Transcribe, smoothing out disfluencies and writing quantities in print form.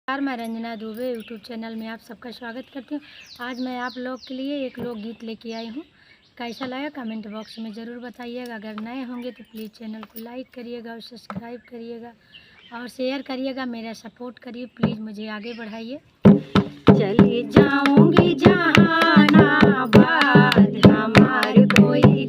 नमस्कार, मैं Ranjana Dubey YouTube channel में आप सबका स्वागत करती हूँ। आज मैं आप लोग के लिए एक लोकगीत लेके आई हूँ। कैसा लगा कमेंट बॉक्स में ज़रूर बताइएगा। अगर नए होंगे तो प्लीज़ चैनल को लाइक करिएगा और सब्सक्राइब करिएगा और शेयर करिएगा। मेरा सपोर्ट करिए, प्लीज़ मुझे आगे बढ़ाइए। चली जाऊँगी जहानाबाद, हमार कोई